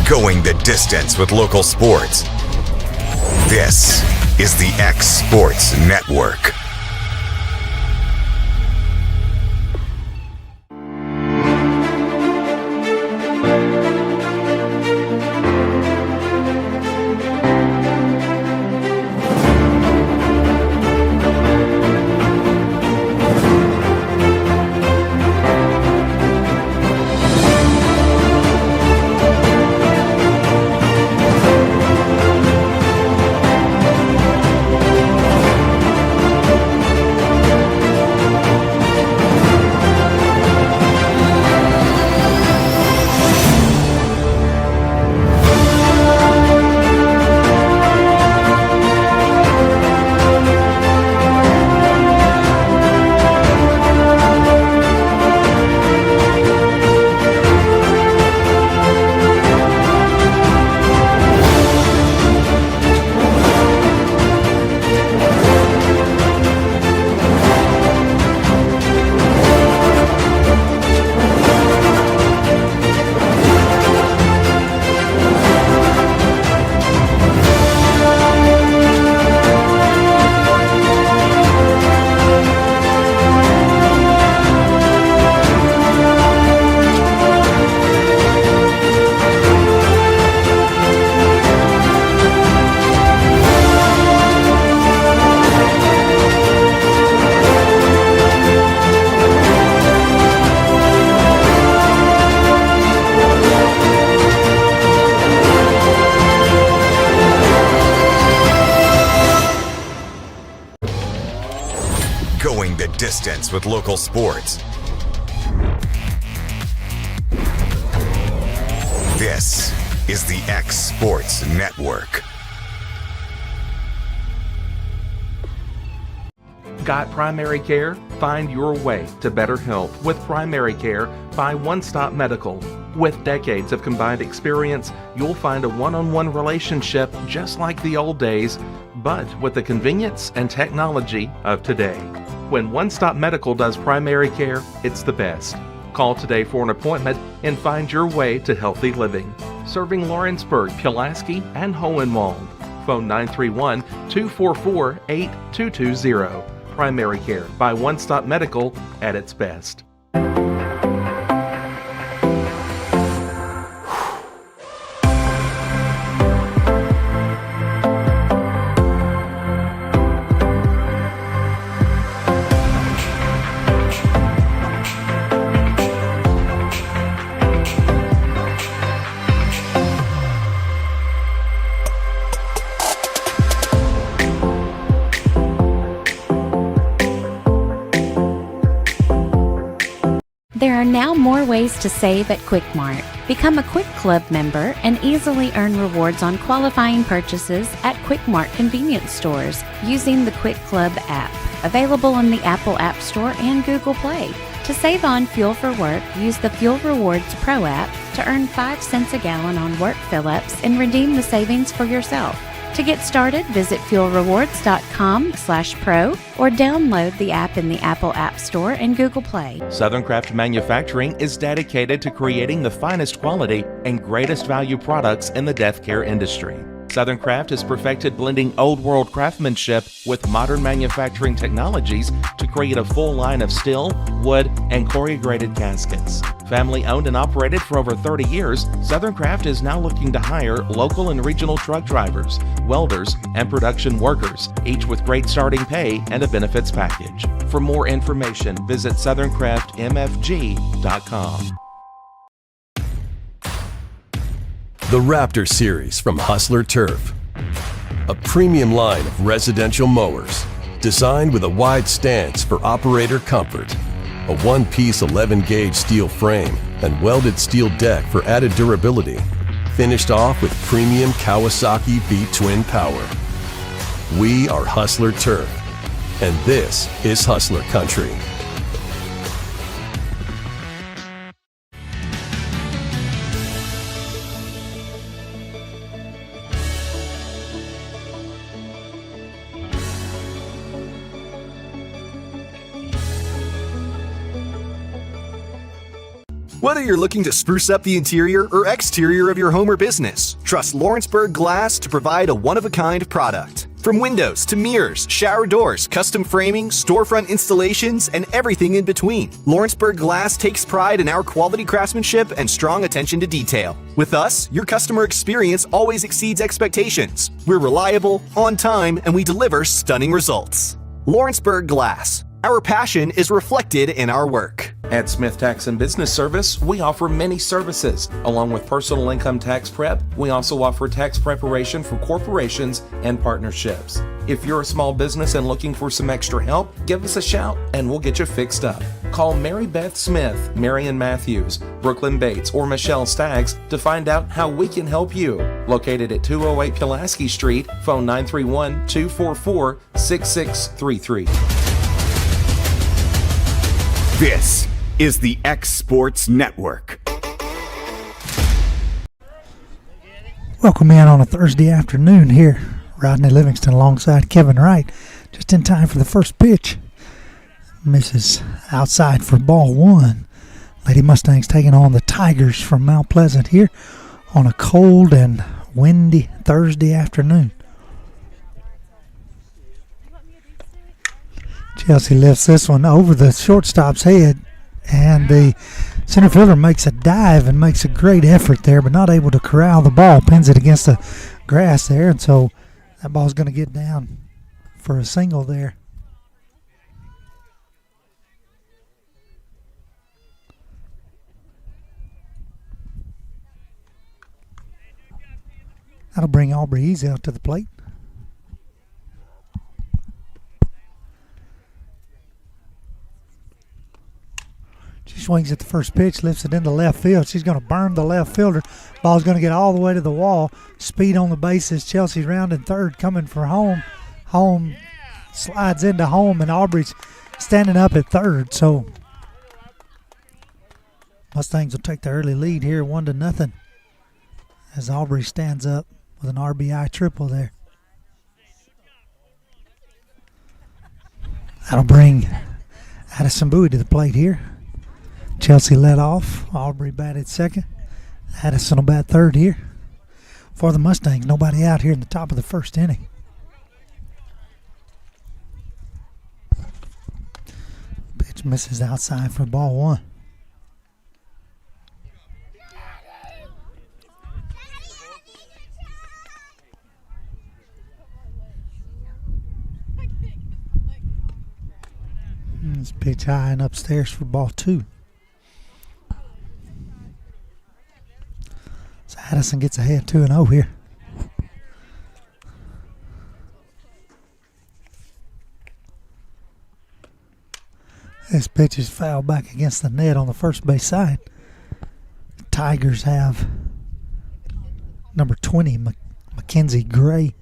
Going the distance with local sports. This is the X Sports Network. Going the distance with local sports. This is the X Sports Network. Got primary care? Find your way to better health with primary care by One Stop Medical. With decades of combined experience, you'll find a one-on-one relationship just like the old days, but with the convenience and technology of today. When One Stop Medical does primary care, it's the best. Call today for an appointment and find your way to healthy living. Serving Lawrenceburg, Pulaski, and Hohenwald. Phone 931-244-8220. Primary care by One Stop Medical at its best. There are now more ways to save at Quick Mart. Become a Quick Club member and easily earn rewards on qualifying purchases at Quick Mart convenience stores using the Quick Club app, available in the Apple App Store and Google Play. To save on fuel for work, use the Fuel Rewards Pro app to earn 5 cents a gallon on work fill-ups and redeem the savings for yourself. To get started, visit fuelrewards.com/pro or download the app in the Apple App Store and Google Play. Southern Craft Manufacturing is dedicated to creating the finest quality and greatest value products in the death care industry. Southern Craft has perfected blending old world craftsmanship with modern manufacturing technologies to create a full line of steel, wood, and corrugated caskets. Family owned and operated for over 30 years, Southern Craft is now looking to hire local and regional truck drivers, welders, and production workers, each with great starting pay and a benefits package. For more information, visit southerncraftmfg.com. The Raptor Series from Hustler Turf. A premium line of residential mowers designed with a wide stance for operator comfort. A one-piece 11-gauge steel frame and welded steel deck for added durability. Finished off with premium Kawasaki V-twin power. We are Hustler Turf, and this is Hustler Country. Whether you're looking to spruce up the interior or exterior of your home or business, trust Lawrenceburg Glass to provide a one-of-a-kind product. From windows to mirrors, shower doors, custom framing, storefront installations, and everything in between, Lawrenceburg Glass takes pride in our quality craftsmanship and strong attention to detail. With us, your customer experience always exceeds expectations. We're reliable, on time, and we deliver stunning results. Lawrenceburg Glass. Our passion is reflected in our work. At Smith Tax and Business Service, we offer many services. Along with personal income tax prep, we also offer tax preparation for corporations and partnerships. If you're a small business and looking for some extra help, give us a shout and we'll get you fixed up. Call Mary Beth Smith, Marion Matthews, Brooklyn Bates, or Michelle Staggs to find out how we can help you. Located at 208 Pulaski Street, phone 931-244-6633. This is the X Sports Network. Welcome in on a Thursday afternoon here. Rodney Livingston alongside Kevin Wright. Just in time for the first pitch. Misses outside for ball one. Lady Mustangs taking on the Tigers from Mount Pleasant here on a cold and windy Thursday afternoon. Chelsea lifts this one over the shortstop's head, and the center fielder makes a dive and makes a great effort there, but not able to corral the ball. Pins it against the grass there, and so that ball's going to get down for a single there. That'll bring Aubrey Easy out to the plate. She swings at the first pitch, lifts it into left field. She's going to burn the left fielder. Ball's going to get all the way to the wall. Speed on the bases. Chelsea's rounding third, coming for home. Home slides into home, and Aubrey's standing up at third. So Mustangs will take the early lead here, 1-0, as Aubrey stands up with an RBI triple there. That'll bring Addison Bowie to the plate here. Chelsea led off. Aubrey batted second. Addison will bat third here. For the Mustangs, nobody out here in the top of the first inning. Pitch misses outside for ball one. This pitch high and upstairs for ball two. So Addison gets ahead 2-0 here. This pitch is fouled back against the net on the first base side. The Tigers have number 20, Mackenzie Gray,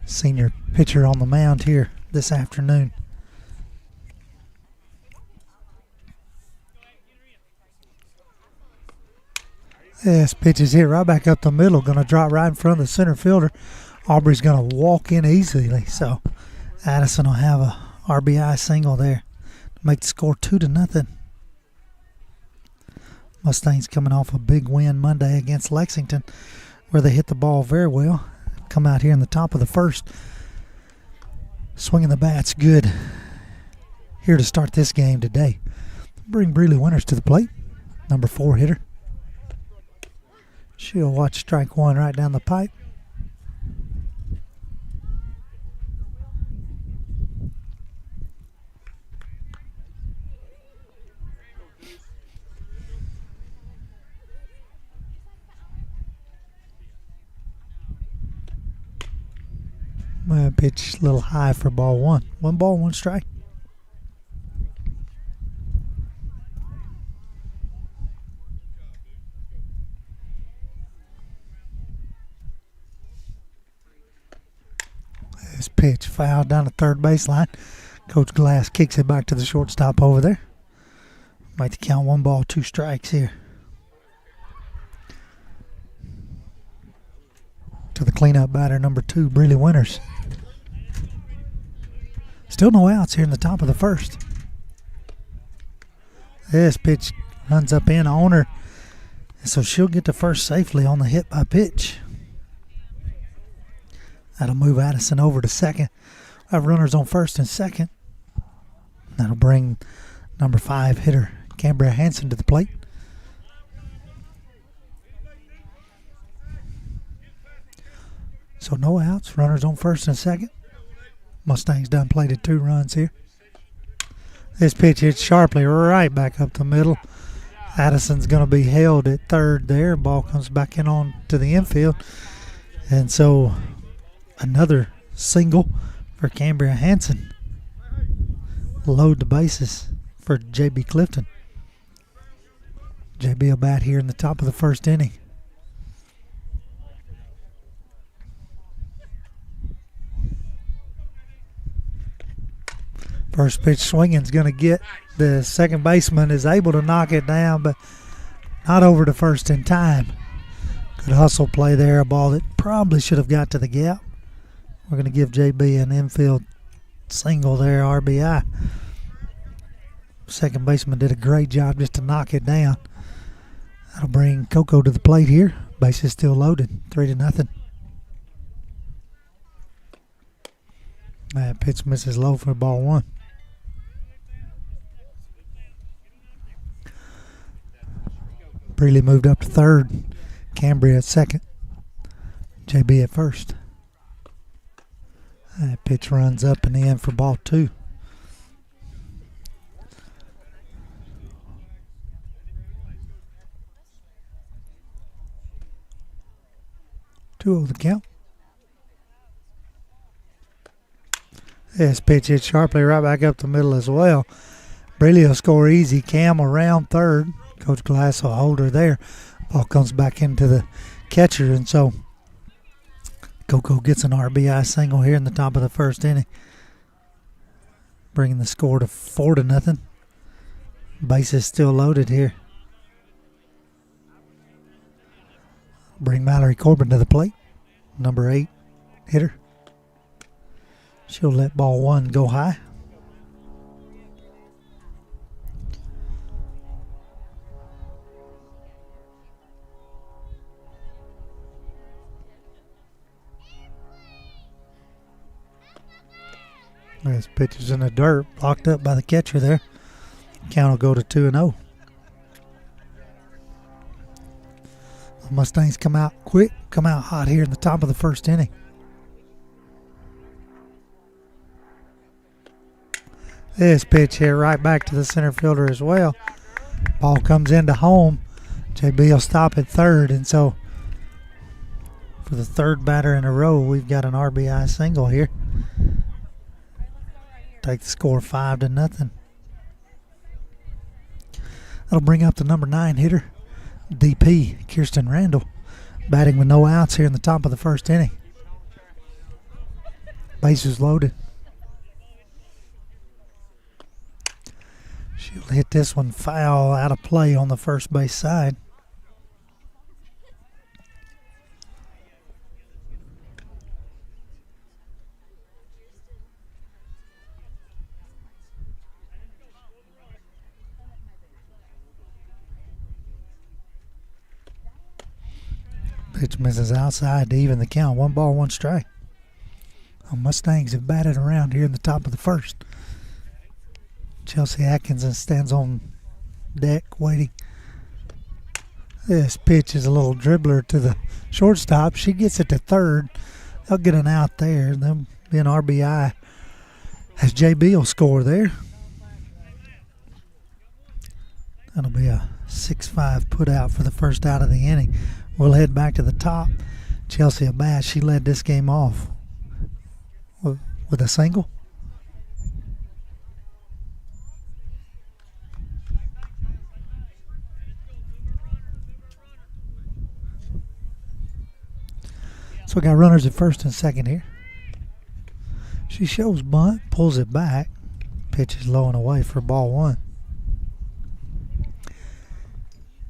senior pitcher on the mound here this afternoon. This pitch is hit right back up the middle, going to drop right in front of the center fielder. Aubrey's going to walk in easily, so Addison will have a RBI single there to make the score 2-0. Mustangs coming off a big win Monday against Lexington, where they hit the ball very well. Come out here in the top of the first, swinging the bats good here to start this game today. Bring Breeley Winters to the plate, number 4 hitter. She'll watch strike one right down the pipe. Pitch a little high for ball one. 1 ball, 1 strike. This pitch fouled down the third baseline. Coach Glass kicks it back to the shortstop over there. Make the count 1 ball, 2 strikes here. To the cleanup batter, number 2, Breeley Winters. Still no outs here in the top of the first. This pitch runs up in on her. And so she'll get to first safely on the hit by pitch. That'll move Addison over to second. We'll have runners on first and second. That'll bring number 5 hitter Cambria Hansen to the plate. So no outs, runners on first and second. Mustangs done plated 2 runs here. This pitch hits sharply right back up the middle. Addison's going to be held at third there. Ball comes back in on to the infield. And so another single for Cambria Hansen. Load the bases for J.B. Clifton. J.B. will bat here in the top of the first inning. First pitch swinging's going to get the second baseman is able to knock it down, but not over to first in time. Good hustle play there, a ball that probably should have got to the gap. We're going to give JB an infield single there, RBI. Second baseman did a great job just to knock it down. That'll bring Coco to the plate here. Base is still loaded, 3-0. That pitch misses low for ball 1. Breeley moved up to third. Cambria at second. JB at first. That pitch runs up and in for ball 2. Two the count. This pitch hit sharply right back up the middle as well. Breeley will score easy. Cam around third. Coach Glass will hold her there. Ball comes back into the catcher, and so Coco gets an RBI single here in the top of the first inning, bringing the score to 4-0. Base is still loaded here. Bring Mallory Corbin to the plate, number 8 hitter. She'll let ball 1 go high. This pitch is in the dirt, blocked up by the catcher there. Count will go to 2-0. The Mustangs come out quick, come out hot here in the top of the first inning. This pitch hit right back to the center fielder as well. Ball comes into home. JB will stop at third, and so for the third batter in a row, we've got an RBI single here. Take the score 5-0. That'll bring up the number 9 hitter, DP, Kirsten Randall, batting with no outs here in the top of the first inning. Bases loaded. She'll hit this one foul out of play on the first base side. Pitch misses outside to even the count. 1 ball, 1 strike. The Mustangs have batted around here in the top of the first. Chelsea Atkinson stands on deck waiting. This pitch is a little dribbler to the shortstop. She gets it to third. They'll get an out there. There'll be an RBI as JB will score there. That'll be a 6-5 put out for the first out of the inning. We'll head back to the top. Chelsea Abash, she led this game off with a single. So we got runners at first and second here. She shows bunt, pulls it back. Pitch is low and away for ball 1.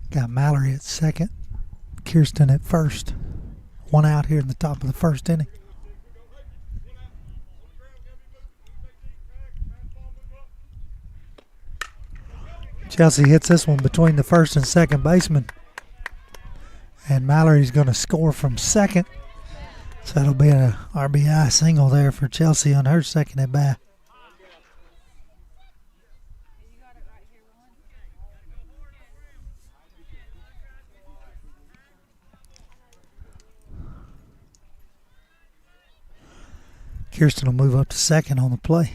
Got Mallory at second. Kirsten at first. 1 out here in the top of the first inning. Chelsea hits this one between the first and second baseman. And Mallory's going to score from second. So that'll be a RBI single there for Chelsea on her second at bat. Kirsten will move up to second on the play.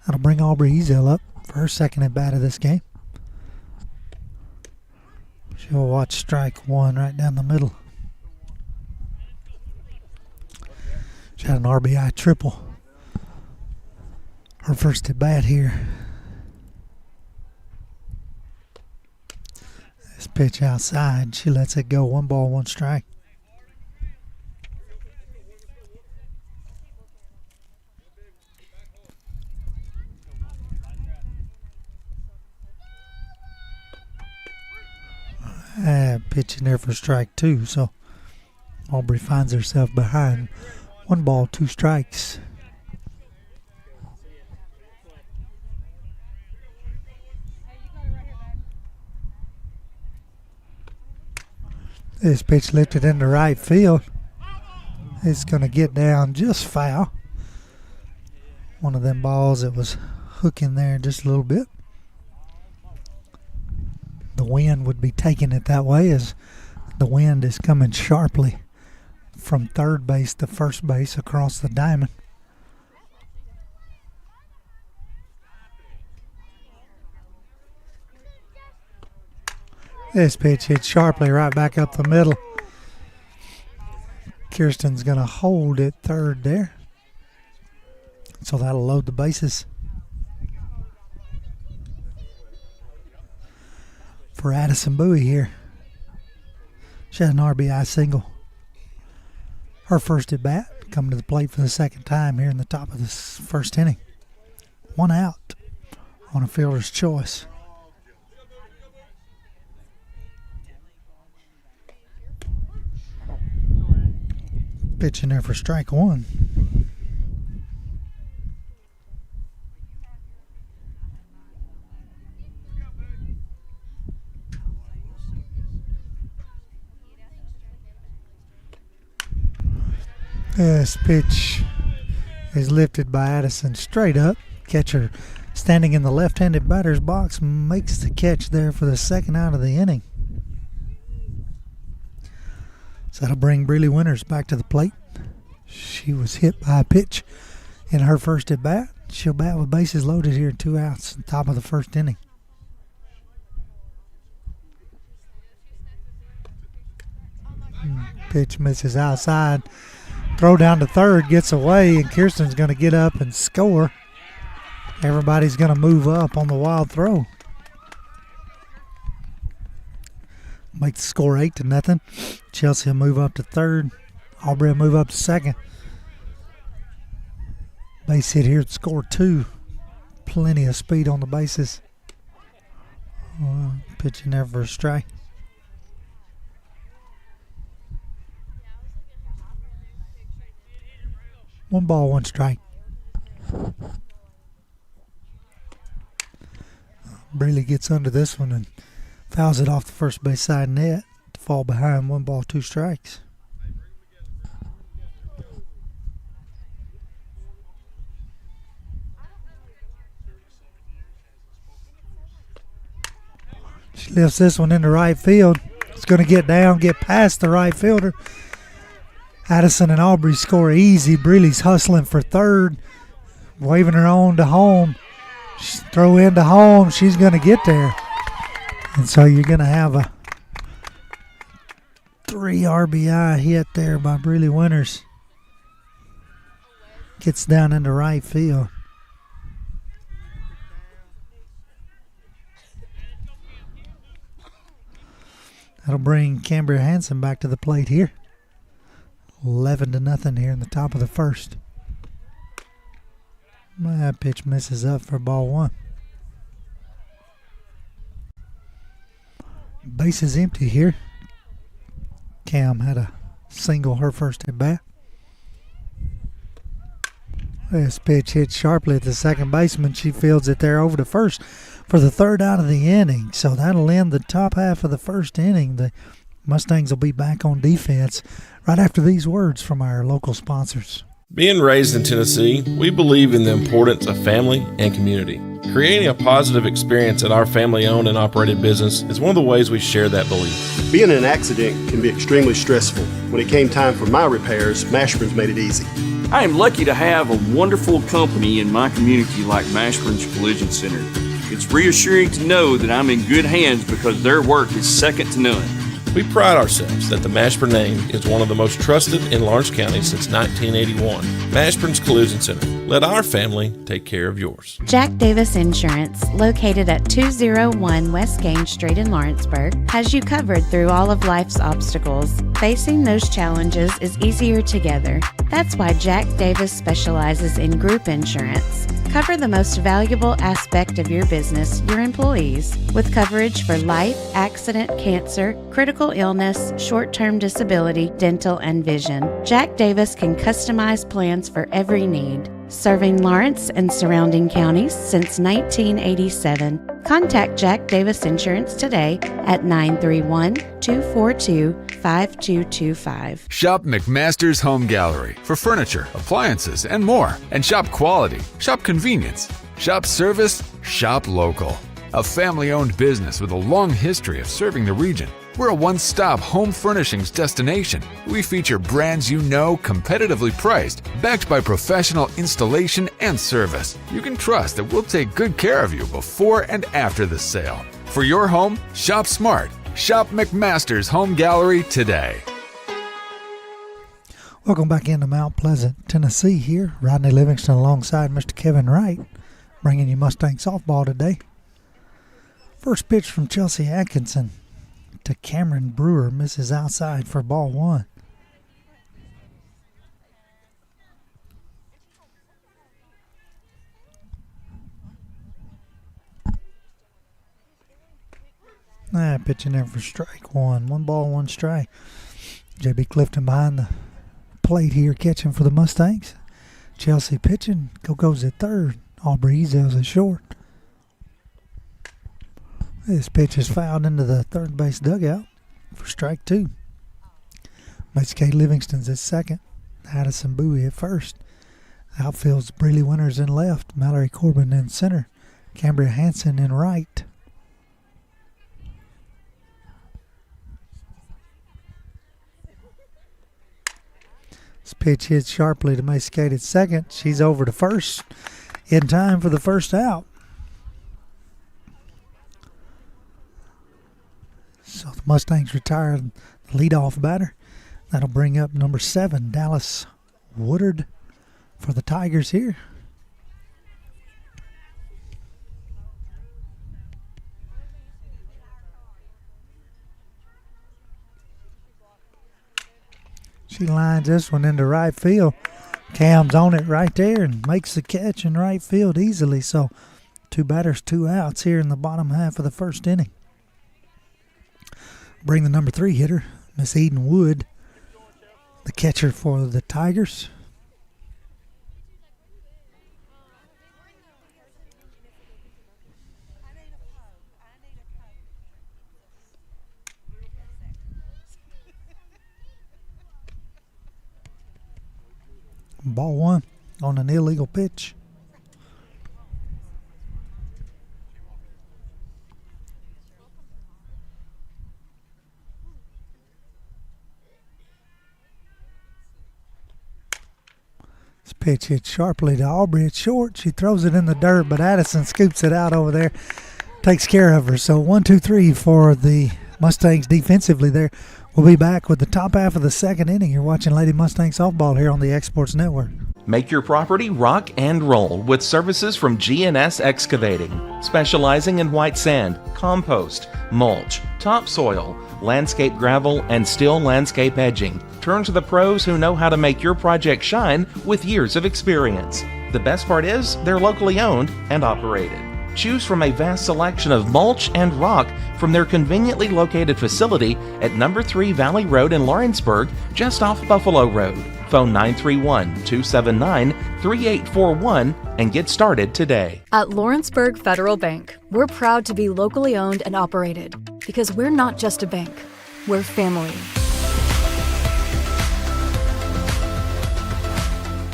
That'll bring Aubrey Ezel up for her second at bat of this game. She'll watch strike one right down the middle. She had an RBI triple. Her first at bat here. This pitch outside. She lets it go. 1 ball, 1 strike. Pitch in there for strike 2, so Aubrey finds herself behind. 1 ball, 2 strikes. This pitch lifted into right field. It's going to get down just foul. One of them balls that was hooking there just a little bit. The wind would be taking it that way as the wind is coming sharply from third base to first base across the diamond. This pitch hit sharply right back up the middle. Kirsten's going to hold it third there. So that'll load the bases. For Addison Bowie here. She had an RBI single. Her first at bat, coming to the plate for the second time here in the top of this first inning. 1 out on a fielder's choice. Pitch in there for strike 1. This pitch is lifted by Addison straight up. Catcher standing in the left-handed batter's box makes the catch there for the second out of the inning. So that'll bring Breely Winters back to the plate. She was hit by a pitch in her first at bat. She'll bat with bases loaded here, 2 outs at the top of the first inning. Pitch misses outside. Throw down to third, gets away, and Kirsten's going to get up and score. Everybody's going to move up on the wild throw. Make the score 8-0. Chelsea will move up to third. Aubrey will move up to second. Base hit here at score 2. Plenty of speed on the bases. Pitching there for a strike. One ball, 1 strike. Breely gets under this one and fouls it off the first base side net to fall behind. 1 ball, 2 strikes. She lifts this one into right field. It's going to get down, get past the right fielder. Addison and Aubrey score easy. Breely's hustling for third, waving her on to home. Throw into home. She's going to get there. And so you're going to have a 3 RBI hit there by Breely Winters. Gets down into right field. That'll bring Cambria Hansen back to the plate here. 11-0 here in the top of the first. That pitch misses up for ball 1. Base is empty here. Cam had a single her first at bat. This pitch hit sharply at the second baseman. She fields it there over to first for the third out of the inning. So that'll end the top half of the first inning. The Mustangs will be back on defense right after these words from our local sponsors. Being raised in Tennessee, we believe in the importance of family and community. Creating a positive experience at our family-owned and operated business is one of the ways we share that belief. Being in an accident can be extremely stressful. When it came time for my repairs, Mashburn's made it easy. I am lucky to have a wonderful company in my community like Mashburn's Collision Center. It's reassuring to know that I'm in good hands because their work is second to none. We pride ourselves that the Mashburn name is one of the most trusted in Lawrence County since 1981. Mashburn's Collision Center. Let our family take care of yours. Jack Davis Insurance, located at 201 West Gaines Street in Lawrenceburg, has you covered through all of life's obstacles. Facing those challenges is easier together. That's why Jack Davis specializes in group insurance. Cover the most valuable aspect of your business, your employees, with coverage for life, accident, cancer, critical illness, short-term disability, dental, and vision. Jack Davis can customize plans for every need. Serving Lawrence and surrounding counties since 1987. Contact Jack Davis Insurance today at 931-242-5225. Shop McMaster's Home Gallery for furniture, appliances, and more. And shop quality, shop convenience, shop service, shop local. A family-owned business with a long history of serving the region. We're a one-stop home furnishings destination. We feature brands you know, competitively priced, backed by professional installation and service. You can trust that we'll take good care of you before and after the sale. For your home, shop smart. Shop McMaster's Home Gallery today. Welcome back into Mount Pleasant, Tennessee here. Rodney Livingston alongside Mr. Kevin Wright, bringing you Mustang softball today. First pitch from Chelsea Atkinson to Cameron Brewer, misses outside for ball one. Pitching there for strike one. 1 ball, 1 strike. J.B. Clifton behind the plate here, catching for the Mustangs. Chelsea pitching. Goes at third. Aubrey Ezel's at short. This pitch is fouled into the third base dugout for strike 2. Macy K. Livingston's at second. Addison Bowie at first. Outfield's Breeley Winters in left. Mallory Corbin in center. Cambria Hansen in right. This pitch hits sharply to Macy K. at second. She's over to first in time for the first out. So the Mustangs retire the leadoff batter. That'll bring up number 7, Dallas Woodard, for the Tigers here. She lines this one into right field. Cam's on it right there and makes the catch in right field easily. So 2 batters, 2 outs here in the bottom half of the first inning. Bring the number 3 hitter, Miss Eden Wood, the catcher for the Tigers. Ball 1 on an illegal pitch. This pitch hit sharply to Aubrey at short. She throws it in the dirt, but Addison scoops it out over there, takes care of her. So 1-2-3 for the Mustangs defensively there. We'll be back with the top half of the second inning. You're watching Lady Mustang Softball here on the Exports Network. Make your property rock and roll with services from G&S Excavating, specializing in white sand, compost, mulch, topsoil, landscape gravel, and steel landscape edging. Turn to the pros who know how to make your project shine with years of experience. The best part is they're locally owned and operated. Choose from a vast selection of mulch and rock from their conveniently located facility at number 3 Valley Road in Lawrenceburg, just off Buffalo Road. Phone 931-279-3841 and get started today. At Lawrenceburg Federal Bank, we're proud to be locally owned and operated because we're not just a bank, we're family.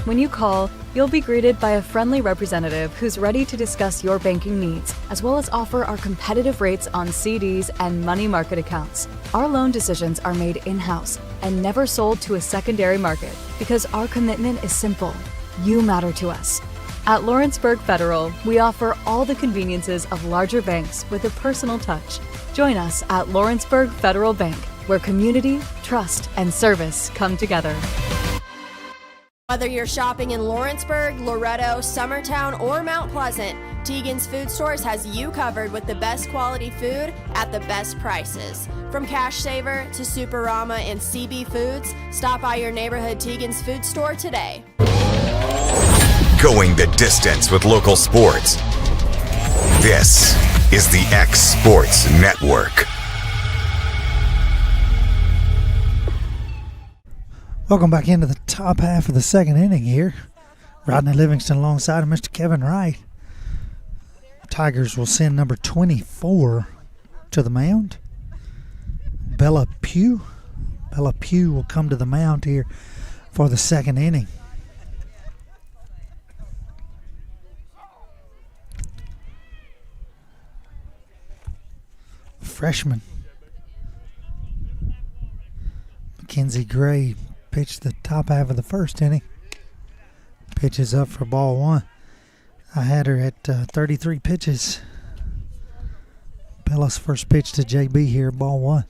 When you call, you'll be greeted by a friendly representative who's ready to discuss your banking needs, as well as offer our competitive rates on CDs and money market accounts. Our loan decisions are made in-house and never sold to a secondary market because our commitment is simple. You matter to us. At Lawrenceburg Federal, we offer all the conveniences of larger banks with a personal touch. Join us at Lawrenceburg Federal Bank, where community, trust, and service come together. Whether you're shopping in Lawrenceburg, Loretto, Summertown, or Mount Pleasant, Tegan's Food Stores has you covered with the best quality food at the best prices. From Cash Saver to Superama and CB Foods, stop by your neighborhood Tegan's Food Store today. Going the distance with local sports. This is the X Sports Network. Welcome back into the top half of the second inning here. Rodney Livingston alongside of Mr. Kevin Wright. Tigers will send number 24 to the mound. Bella Pugh. Bella Pugh will come to the mound here for the second inning. Freshman Mackenzie Gray pitched the top half of the first inning. Pitches up for ball one. I had her at 33 pitches. Bella's first pitch to JB here, ball one.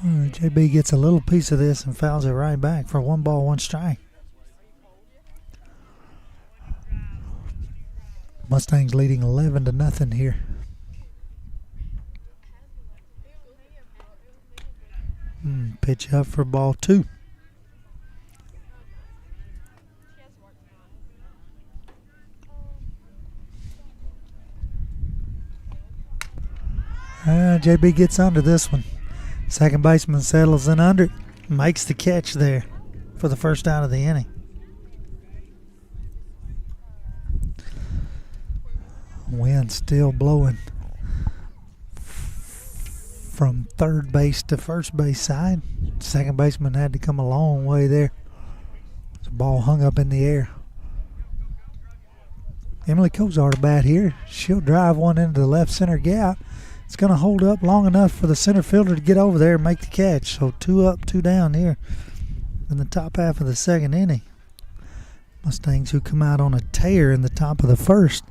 JB gets a little piece of this and fouls it right back for 1 ball, 1 strike. Mustangs leading 11-0 here. Pitch up for ball two. JB gets under this one. Second baseman settles in under, makes the catch there for the first out of the inning. Wind still blowing from third base to first base side. Second baseman had to come a long way there. The ball hung up in the air. Emily Kozar to bat here. She'll drive one into the left center gap. It's going to hold up long enough for the center fielder to get over there and make the catch. So 2 up, 2 down here in the top half of the second inning. Mustangs, who come out on a tear in the top of the first,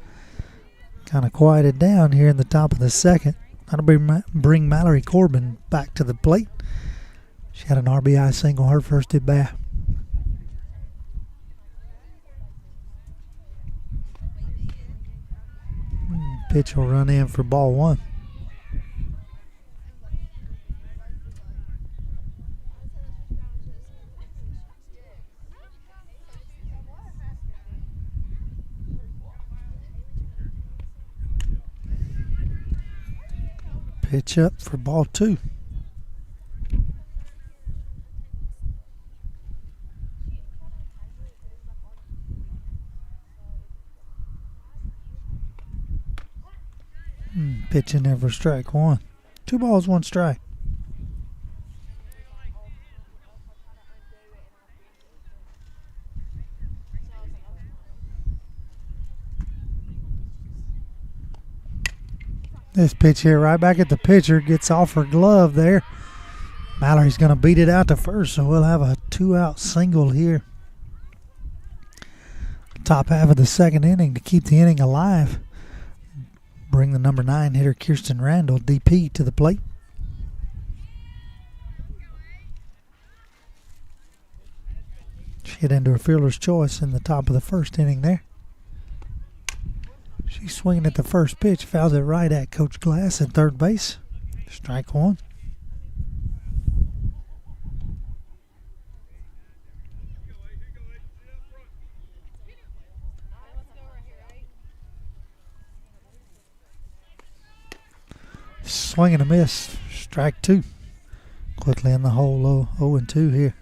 kind of quieted down here in the top of the second. That'll bring Mallory Corbin back to the plate. She had an RBI single her first at bat. Pitch will run in for ball one. Pitch up for ball two. Pitch in there for strike one. 2 balls, 1 strike. This pitch here right back at the pitcher, gets off her glove there. Mallory's going to beat it out to first, so we'll have a 2-out single here. Top half of the second inning to keep the inning alive. Bring the number 9 hitter Kirsten Randall, DP, to the plate. She hit into a fielder's choice in the top of the first inning there. She's swinging at the first pitch, fouls it right at Coach Glass at third base. Strike one. swing and a miss. Strike 2. Quickly in the hole, 0-2 here.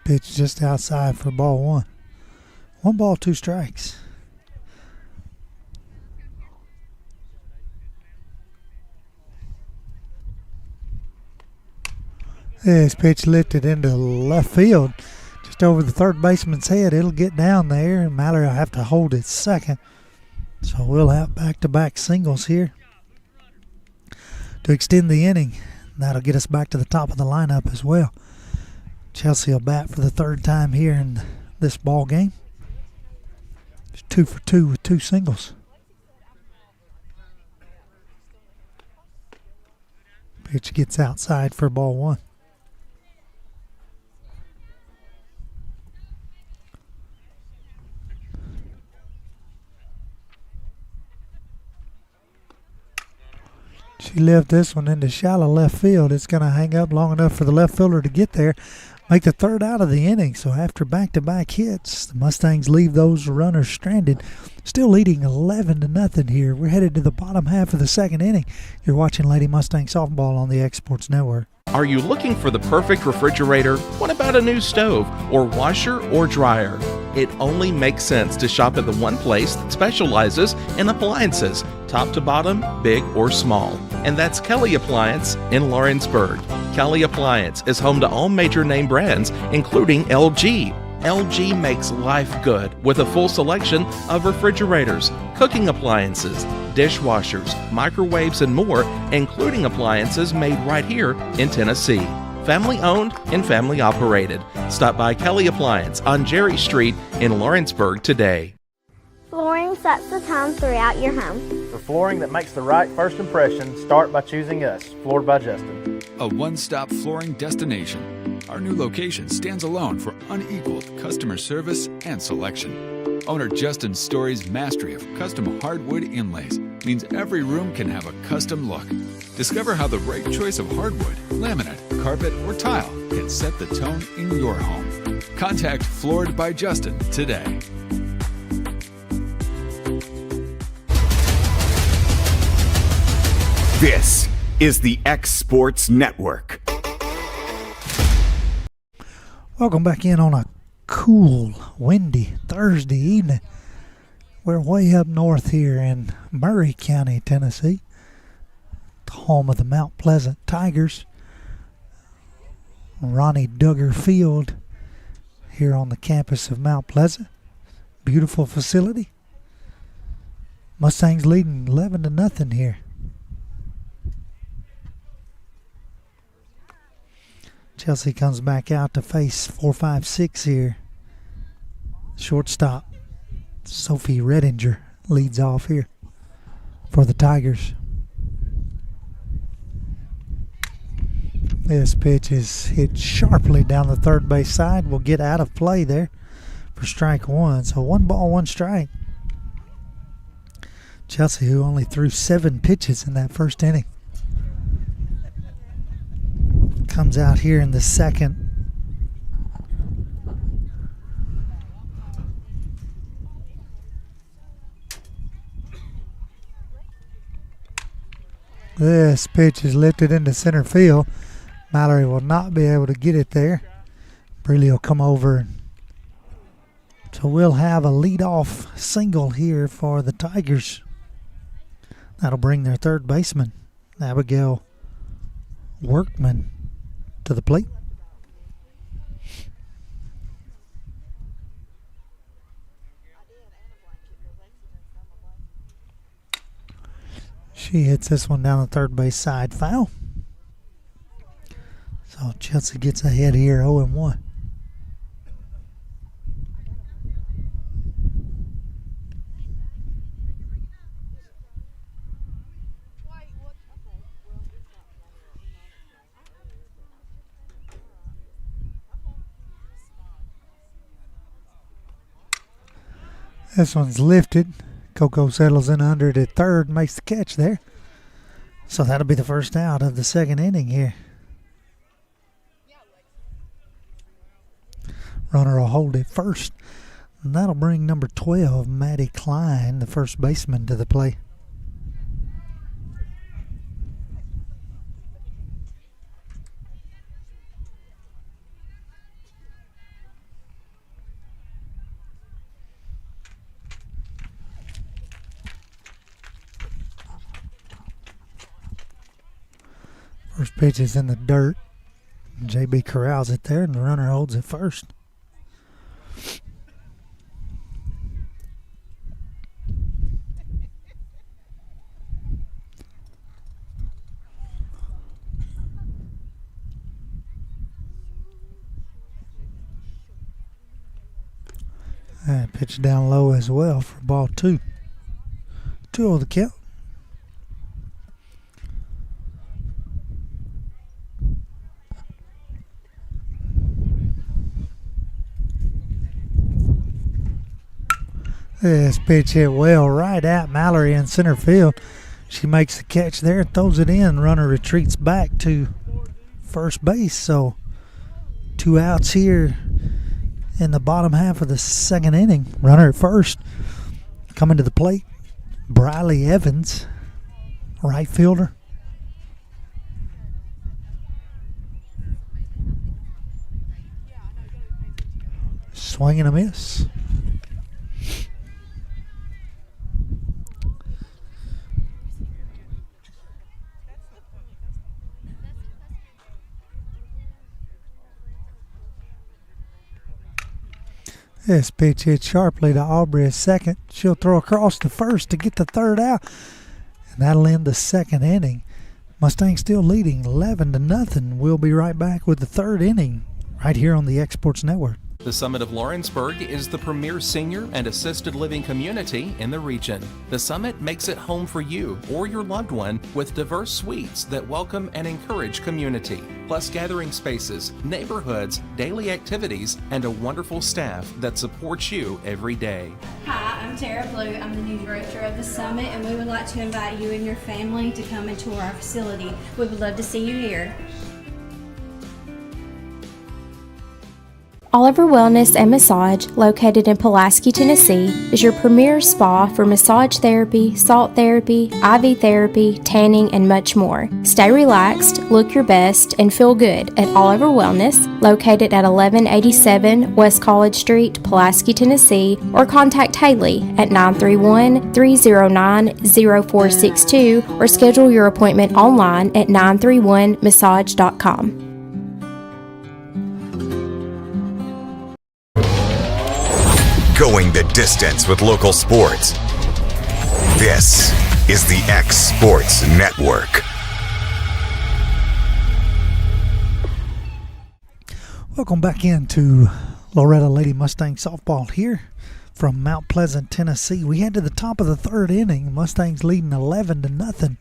Pitch just outside for ball 1. 1 ball, 2 strikes. This pitch lifted into left field, just over the third baseman's head. It'll get down there, and Mallory will have to hold it second. So we'll have back-to-back singles here to extend the inning. That'll get us back to the top of the lineup as well. Chelsea will bat for the third time here in this ball game. It's 2 for 2 with 2 singles. Pitch gets outside for ball 1. She left this one into shallow left field. It's going to hang up long enough for the left fielder to get there, make the third out of the inning. So after back-to-back hits, the Mustangs leave those runners stranded. Still leading 11-0 here. We're headed to the bottom half of the second inning. You're watching Lady Mustang Softball on the X Sports Network. Are you looking for the perfect refrigerator? What about a new stove or washer or dryer? It only makes sense to shop at the one place that specializes in appliances, top to bottom, big or small. And that's Kelly Appliance in Lawrenceburg. Kelly Appliance is home to all major name brands, including LG. LG makes life good with a full selection of refrigerators, cooking appliances, dishwashers, microwaves, and more, including appliances made right here in Tennessee. Family owned and family operated. Stop by Kelly Appliance on Jerry Street in Lawrenceburg today. Flooring sets the tone throughout your home. For flooring that makes the right first impression, start by choosing us, Floored by Justin. A one-stop flooring destination. Our new location stands alone for unequaled customer service and selection. Owner Justin Story's mastery of custom hardwood inlays means every room can have a custom look. Discover how the right choice of hardwood, laminate, carpet, or tile can set the tone in your home. Contact Floored by Justin today. This is the X Sports Network. Welcome back in on a cool, windy Thursday evening. We're way up north here in Murray County, Tennessee, the home of the Mount Pleasant Tigers. Ronnie Duggar Field here on the campus of Mount Pleasant. Beautiful facility. Mustangs leading 11-0 here. Chelsea comes back out to face 4-5-6 here. Shortstop Sophie Redinger leads off here for the Tigers. This pitch is hit sharply down the third base side. Will get out of play there for strike 1. So 1 ball, 1 strike. Chelsea, who only threw 7 pitches in that first inning, comes out here in the second. This pitch is lifted into center field. Mallory will not be able to get it there. Brealey will come over. So we'll have a leadoff single here for the Tigers. That'll bring their third baseman, Abigail Workman, to the plate. She hits this one down the third base side, foul. So Chelsea gets ahead here, 0-1. This one's lifted. Coco settles in under it at third, makes the catch there. So that'll be the first out of the second inning here. Runner will hold it first. And that'll bring number 12, Maddie Klein, the first baseman, to the play. First pitch is in the dirt. JB corrals it there, and the runner holds it first. And pitch down low as well for ball 2. 2-0 the count. This pitch hit well right at Mallory in center field. She makes the catch there, throws it in. Runner retreats back to first base. So 2 outs here in the bottom half of the second inning. Runner at first. Coming to the plate, Briley Evans, right fielder. Swing and a miss. This pitch hit sharply to Aubrey at second. She'll throw across to first to get the third out. And that'll end the second inning. Mustangs still leading 11-0. We'll be right back with the third inning right here on the Exports Network. The Summit of Lawrenceburg is the premier senior and assisted living community in the region. The Summit makes it home for you or your loved one with diverse suites that welcome and encourage community, plus gathering spaces, neighborhoods, daily activities, and a wonderful staff that supports you every day. Hi, I'm Tara Blue. I'm the new director of the Summit, and we would like to invite you and your family to come and tour our facility. We would love to see you here. Oliver Wellness and Massage, located in Pulaski, Tennessee, is your premier spa for massage therapy, salt therapy, IV therapy, tanning, and much more. Stay relaxed, look your best, and feel good at Oliver Wellness, located at 1187 West College Street, Pulaski, Tennessee, or contact Haley at 931-309-0462 or schedule your appointment online at 931massage.com. Going the distance with local sports. This is the X Sports Network. Welcome back into Loretto Lady Mustang softball here from Mount Pleasant, Tennessee. We head to the top of the third inning. Mustangs leading 11-0.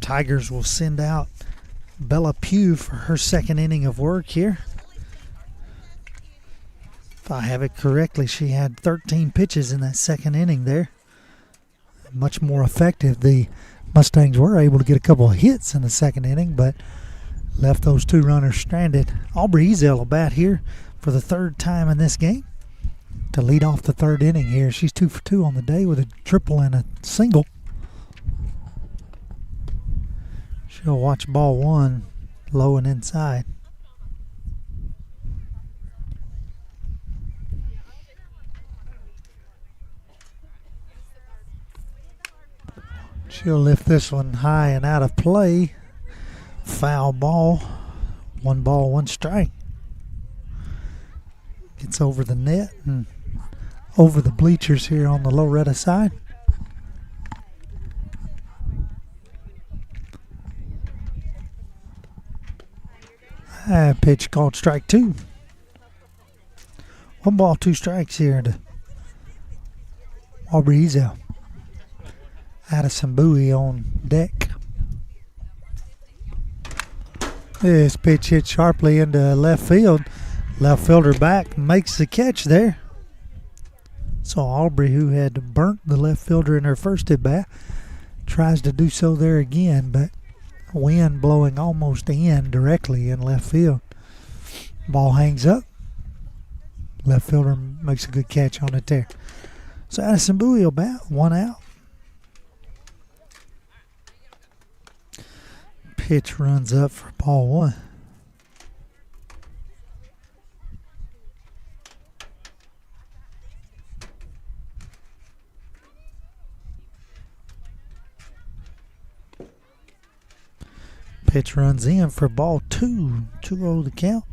Tigers will send out Bella Pugh for her second inning of work here. If I have it correctly, she had 13 pitches in that second inning there. Much more effective. The Mustangs were able to get a couple of hits in the second inning, but left those 2 runners stranded. Aubrey Ezel will bat here for the third time in this game to lead off the third inning here. She's 2 for 2 on the day with a triple and a single. She'll watch ball 1 low and inside. She'll lift this one high and out of play. Foul ball. 1 ball, 1 strike. Gets over the net and over the bleachers here on the Loretto side. Pitch called strike 2. 1 ball, 2 strikes here to Aubrey Ezel. Addison Bowie on deck. This pitch hit sharply into left field. Left fielder back makes the catch there. So Aubrey, who had burnt the left fielder in her first at bat, tries to do so there again, but wind blowing almost in directly in left field. Ball hangs up. Left fielder makes a good catch on it there. So Addison Bowie will bat, 1 out. Pitch runs up for ball 1. Pitch runs in for ball 2. 2-0 the count.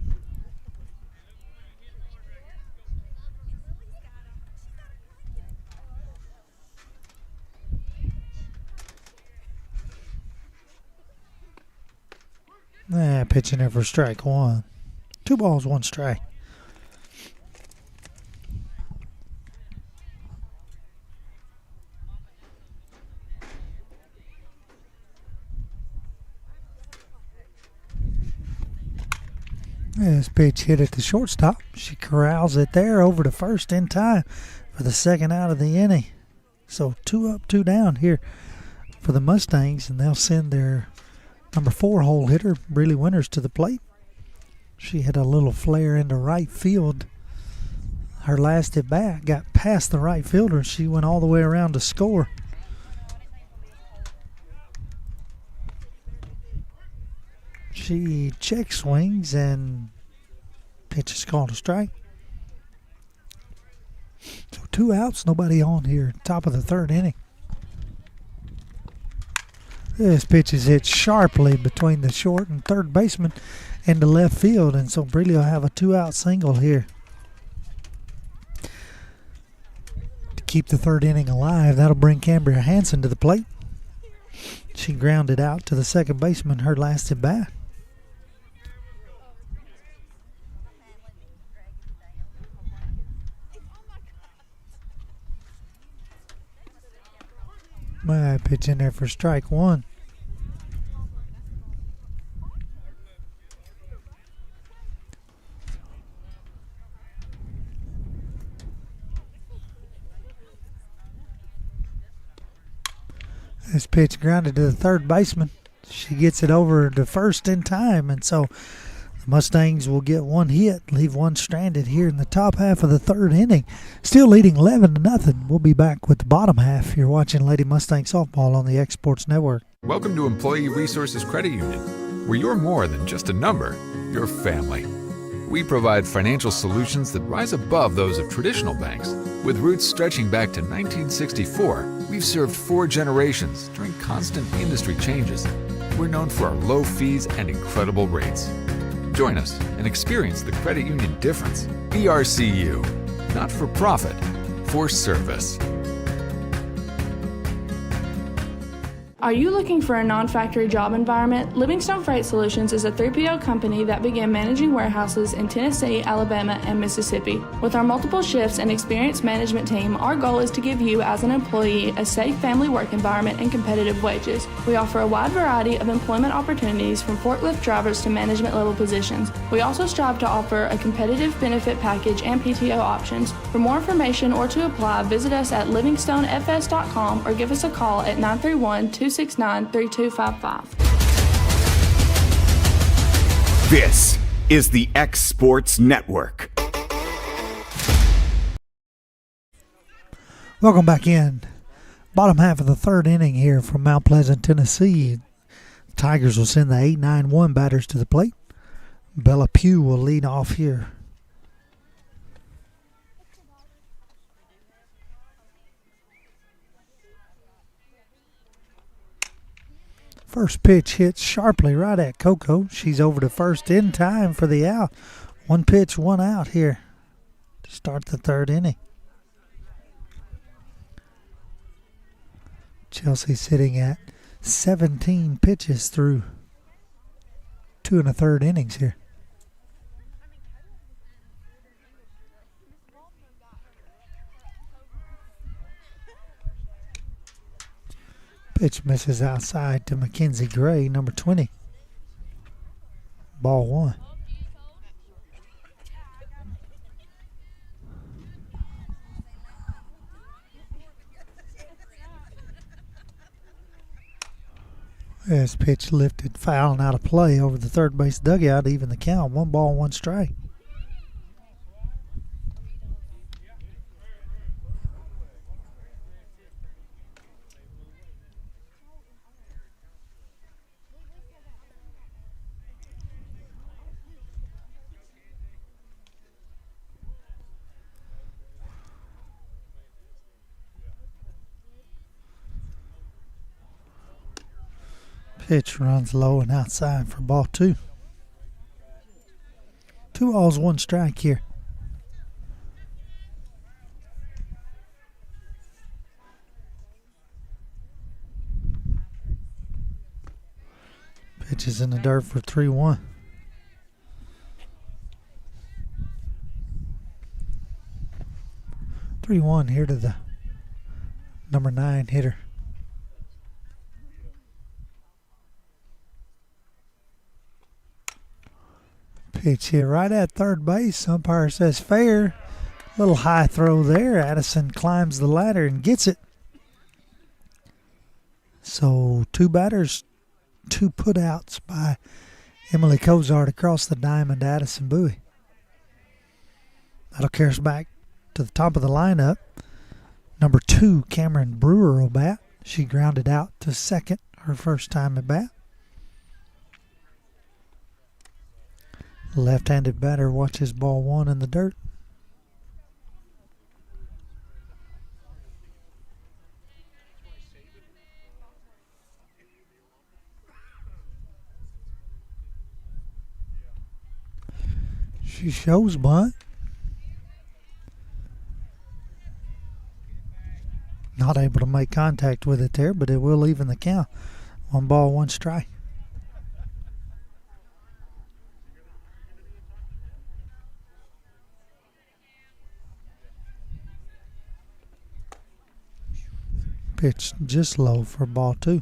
Pitching there for strike 1. 2 balls, 1 strike. This pitch hit at the shortstop. She corrals it there over to first in time for the second out of the inning. So 2 up, 2 down here for the Mustangs, and they'll send their number 4 hole hitter, Breely Winters, to the plate. She had a little flare into right field. Her last at bat got past the right fielder, and she went all the way around to score. She check swings, and pitch is called a strike. So 2 outs, nobody on here, top of the 3rd inning. This pitch is hit sharply between the short and third baseman into left field, and so Breely will have a 2-out single here to keep the 3rd inning alive. That'll bring Cambria Hansen to the plate. She grounded out to the second baseman her last at bat. My pitch in there for strike 1. This pitch grounded to the third baseman. She gets it over to first in time, and so the Mustangs will get 1 hit, leave 1 stranded here in the top half of the 3rd inning. Still leading 11-0. We'll be back with the bottom half. You're watching Lady Mustang Softball on the X Sports Network. Welcome to Employee Resources Credit Union, where you're more than just a number, you're family. We provide financial solutions that rise above those of traditional banks. With roots stretching back to 1964, we've served 4 generations during constant industry changes. We're known for our low fees and incredible rates. Join us and experience the credit union difference. ERCU, not for profit, for service. Are you looking for a non-factory job environment? Livingstone Freight Solutions is a 3PL company that began managing warehouses in Tennessee, Alabama, and Mississippi. With our multiple shifts and experienced management team, our goal is to give you as an employee a safe family work environment and competitive wages. We offer a wide variety of employment opportunities from forklift drivers to management level positions. We also strive to offer a competitive benefit package and PTO options. For more information or to apply, visit us at livingstonefs.com or give us a call at 931-269-3255. This is the X Sports Network. Welcome back in. Bottom half of the 3rd inning here from Mount Pleasant, Tennessee. Tigers will send the 8-9-1 batters to the plate. Bella Pugh will lead off here. First pitch hits sharply right at Coco. She's over to first in time for the out. 1 pitch, 1 out here to start the 3rd inning. Chelsea sitting at 17 pitches through 2 1/3 innings here. Pitch misses outside to Mackenzie Gray, number 20. Ball 1. This pitch lifted, foul and out of play over the third base dugout, even the count. 1 ball, 1 strike. Pitch runs low and outside for ball 2. 2 balls, 1 strike here. Pitch is in the dirt for 3-1. Here to the number 9 hitter. Pitch hit right at third base. Umpire says fair. Little high throw there. Addison climbs the ladder and gets it. So 2 batters, 2 putouts by Emily Cozart across the diamond, Addison Bowie. That'll carry us back to the top of the lineup. Number 2, Cameron Brewer will bat. She grounded out to second her first time at bat. Left-handed batter watches ball 1 in the dirt. She shows bunt. Not able to make contact with it there, but it will even the count. 1 ball, 1 strike. Pitch just low for ball 2.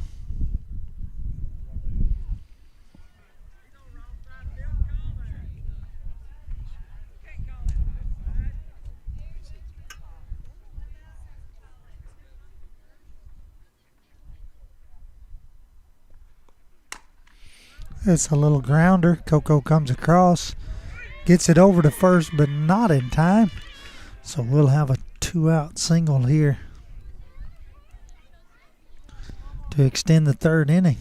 It's a little grounder. Coco comes across, gets it over to first, but not in time. So we'll have a 2-out single here to extend the 3rd inning.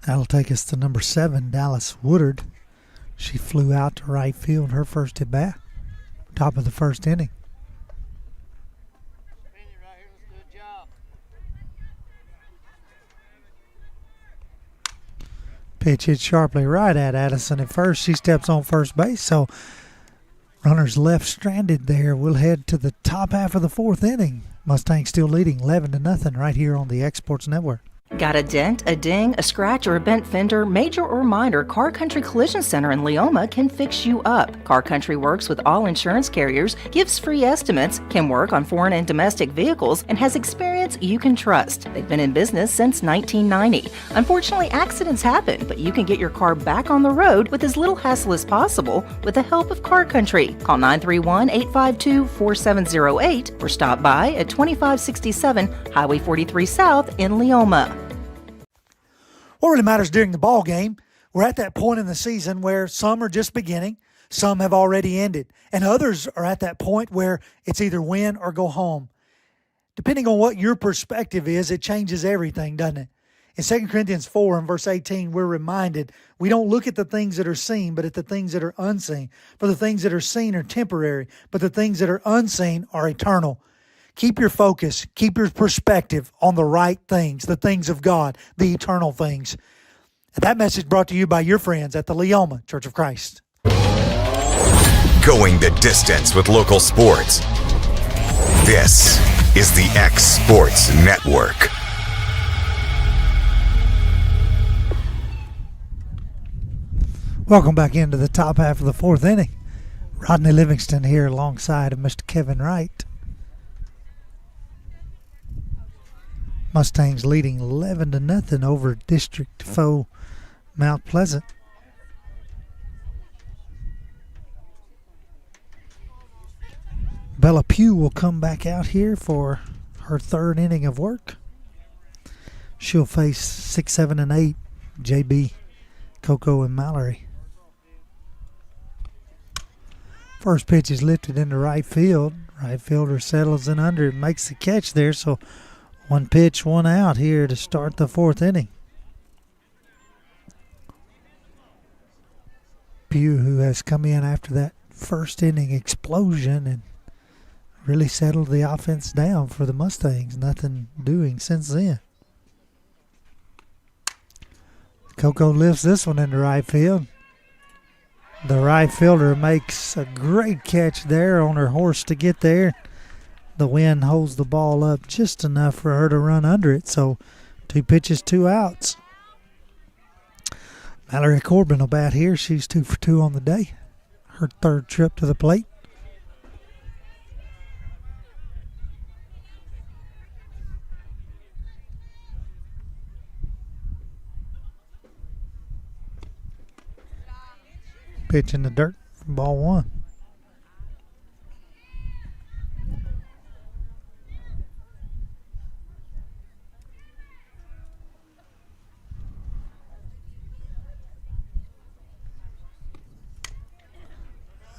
That'll take us to number 7, Dallas Woodard. She flew out to right field her first at bat, top of the 1st inning. Pitch hit sharply right at Addison at first. She steps on first base, so runners left stranded there. We'll head to the top half of the 4th inning. Mustangs still leading 11-0 right here on the Exports Network. Got a dent, a ding, a scratch, or a bent fender? Major or minor, Car Country Collision Center in Leoma can fix you up. Car Country works with all insurance carriers, gives free estimates, can work on foreign and domestic vehicles, and has experience you can trust. They've been in business since 1990. Unfortunately, accidents happen, but you can get your car back on the road with as little hassle as possible with the help of Car Country. Call 931-852-4708 or stop by at 2567 Highway 43 South in Leoma. What really matters during the ball game, we're at that point in the season where some are just beginning, some have already ended, and others are at that point where it's either win or go home. Depending on what your perspective is, it changes everything, doesn't it? In 2 Corinthians 4 and verse 18, we're reminded we don't look at the things that are seen, but at the things that are unseen. For the things that are seen are temporary, but the things that are unseen are eternal. Keep your focus, keep your perspective on the right things, the things of God, the eternal things. And that message brought to you by your friends at the Leoma Church of Christ. Going the distance with local sports. This is the X Sports Network. Welcome back into the top half of the 4th inning. Rodney Livingston here alongside of Mr. Kevin Wright. Mustangs leading 11-0 over district foe Mount Pleasant. Bella Pugh will come back out here for her 3rd inning of work. She'll face 6, 7, and 8, JB, Coco, and Mallory. First pitch is lifted into right field. Right fielder settles in under and makes the catch there, so 1 pitch, 1 out here to start the 4th inning. Pugh, who has come in after that 1st inning explosion and really settled the offense down for the Mustangs. Nothing doing since then. Coco lifts this one into right field. The right fielder makes a great catch there on her horse to get there. The wind holds the ball up just enough for her to run under it. So 2 pitches, 2 outs. Mallory Corbin will bat here. She's 2 for 2 on the day. Her 3rd trip to the plate. Pitch in the dirt for ball 1.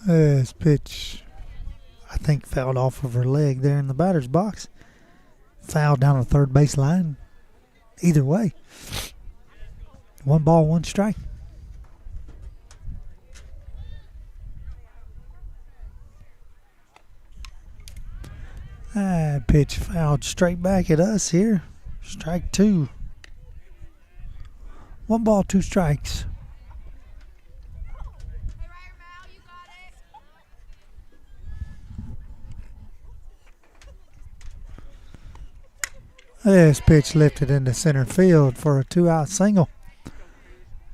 This pitch, I think, fouled off of her leg there in the batter's box. Fouled down the third base line. Either way, 1 ball, 1 strike. That pitch fouled straight back at us here. Strike 2. 1 ball, 2 strikes. This pitch lifted into center field for a 2-out single.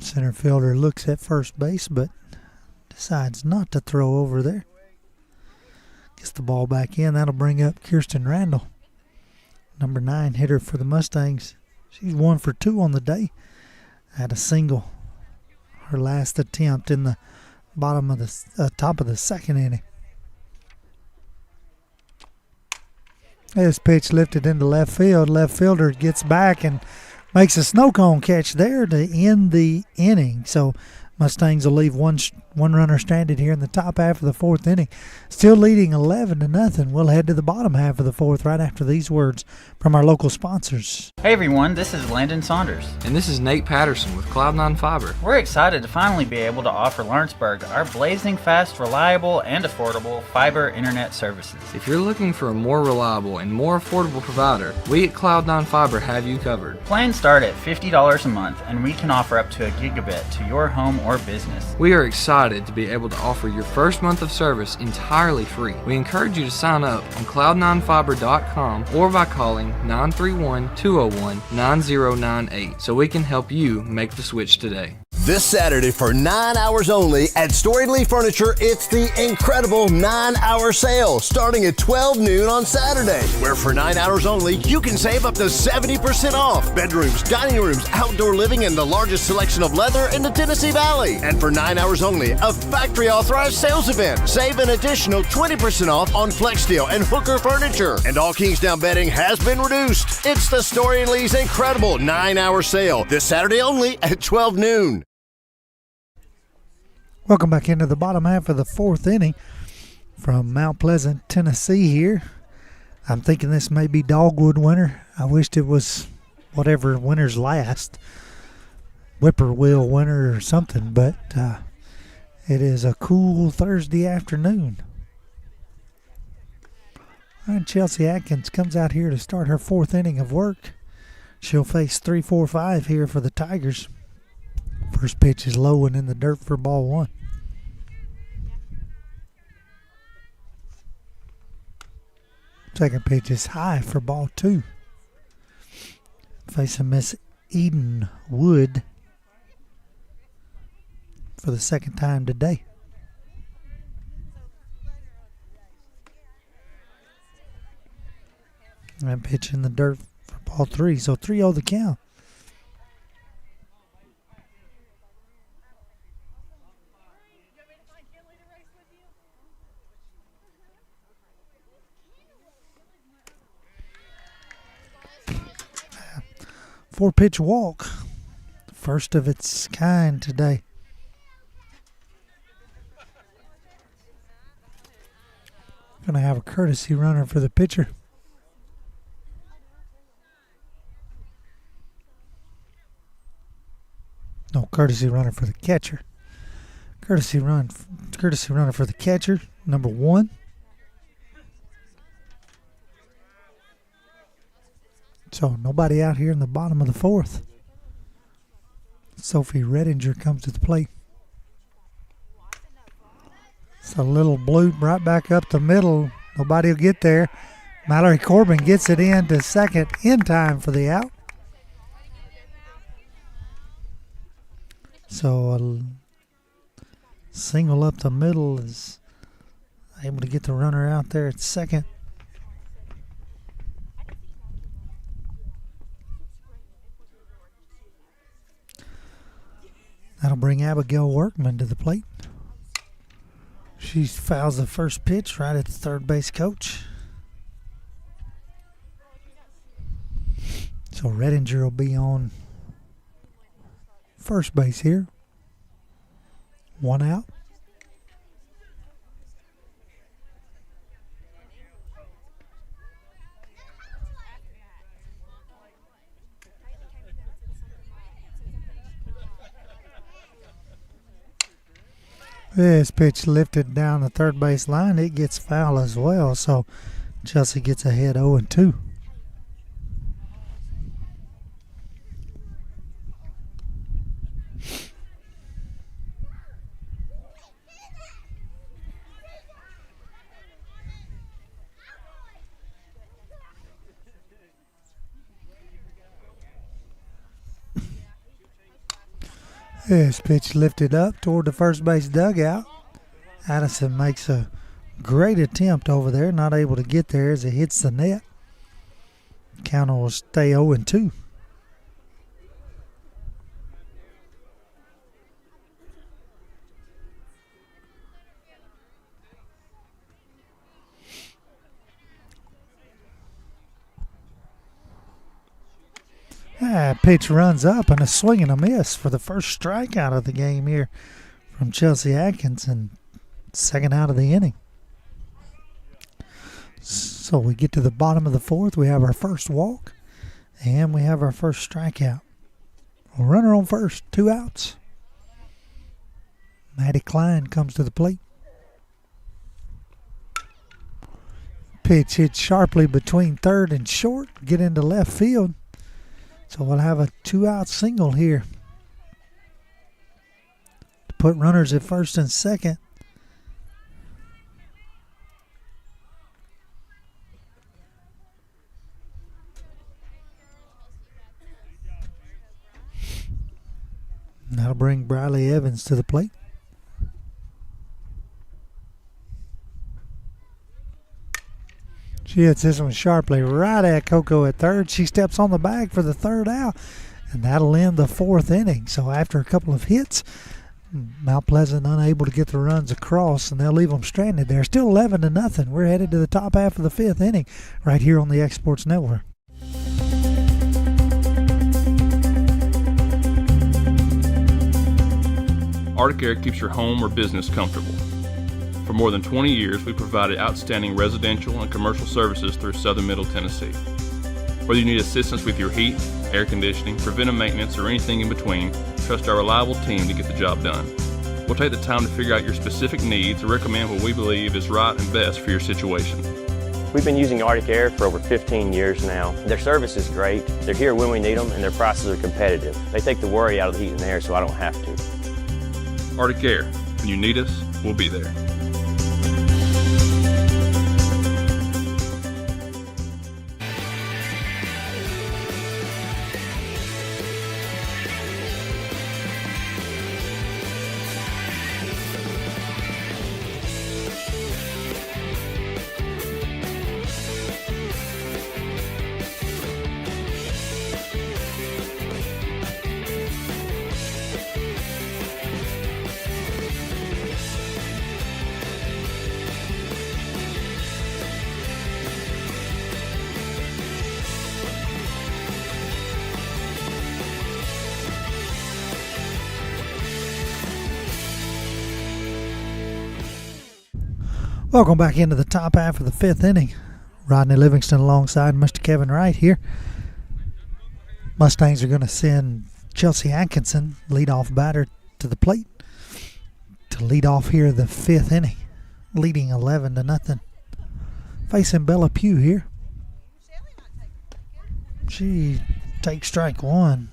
Center fielder looks at first base, but decides not to throw over there. Gets the ball back in. That'll bring up Kirsten Randall, number 9 hitter for the Mustangs. She's 1 for 2 on the day. Had a single. Her last attempt in the bottom of the top of the 2nd inning. This pitch lifted into left field. Left fielder gets back and makes a snow cone catch there to end the inning. So Mustangs will leave one runner stranded here in the top half of the 4th inning. Still leading 11-0. We'll head to the bottom half of the 4th right after these words from our local sponsors. Hey everyone, this is Landon Saunders. And this is Nate Patterson with Cloud9 Fiber. We're excited to finally be able to offer Lawrenceburg our blazing fast, reliable, and affordable fiber internet services. If you're looking for a more reliable and more affordable provider, we at Cloud9 Fiber have you covered. Plans start at $50 a month, and we can offer up to a gigabit to your home or business. We are excited to be able to offer your first month of service entirely free. We encourage you to sign up on cloud9fiber.com or by calling 931-201-9098 so we can help you make the switch today. This Saturday for 9 hours only at Story Lee Furniture, it's the incredible 9-hour sale starting at 12 noon on Saturday, where for 9 hours only, you can save up to 70% off bedrooms, dining rooms, outdoor living, and the largest selection of leather in the Tennessee Valley. And for 9 hours only, a factory authorized sales event. Save an additional 20% off on Flex Steel and Hooker Furniture. And all Kingstown bedding has been reduced. It's the Story Lee's incredible 9-hour sale this Saturday only at 12 noon. Welcome back into the bottom half of the 4th inning from Mount Pleasant, Tennessee here. I'm thinking this may be dogwood winter. I wished it was whatever winter's last, whippoorwill winter or something, but it is a cool Thursday afternoon. And Chelsea Atkins comes out here to start her 4th inning of work. She'll face 3-4-5 here for the Tigers. First pitch is low and in the dirt for ball 1. Second pitch is high for ball 2. Facing Miss Eden Wood for the 2nd time today. And pitch in the dirt for ball 3. So 3-0 the count. Four-pitch walk, first of its kind today. Going to have a courtesy runner for the pitcher. No, courtesy runner for the catcher. Courtesy runner for the catcher, number 1. So nobody out here in the bottom of the 4th. Sophie Redinger comes to the plate. It's a little bloop right back up the middle. Nobody will get there. Mallory Corbin gets it in to second in time for the out. So a single up the middle is able to get the runner out there at second. That'll bring Abigail Workman to the plate. She fouls the first pitch right at the third base coach. So Redinger will be on first base here. One out. This pitch lifted down the third base line. It gets foul as well, so Chelsea gets ahead 0-2. This pitch lifted up toward the first base dugout. Addison makes a great attempt over there, not able to get there as it hits the net. Counter will stay 0-2. Pitch runs up and a swing and a miss for the first strikeout of the game here from Chelsea Atkinson. Second out of the inning. So we get to the bottom of the fourth. We have our first walk and we have our first strikeout. Runner on first, 2 outs. Maddie Klein comes to the plate. Pitch hit sharply between third and short. Get into left field. So we'll have a 2-out single here to put runners at first and second. And that'll bring Briley Evans to the plate. She hits this one sharply right at Coco at third. She steps on the bag for the third out, and that'll end the fourth inning. So after a couple of hits, Mount Pleasant unable to get the runs across, and they'll leave them stranded there. Still 11-0. We're headed to the top half of the fifth inning right here on the X Sports Network. Arctic Air keeps your home or business comfortable. For more than 20 years, we've provided outstanding residential and commercial services through southern Middle Tennessee. Whether you need assistance with your heat, air conditioning, preventive maintenance, or anything in between, trust our reliable team to get the job done. We'll take the time to figure out your specific needs and recommend what we believe is right and best for your situation. We've been using Arctic Air for over 15 years now. Their service is great, they're here when we need them, and their prices are competitive. They take the worry out of the heat and air so I don't have to. Arctic Air. When you need us, we'll be there. Welcome back into the top half of the fifth inning. Rodney Livingston alongside Mr. Kevin Wright here. Mustangs are going to send Chelsea Atkinson, leadoff batter, to the plate to lead off here the fifth inning, leading 11-0. Facing Bella Pugh here. She takes strike one.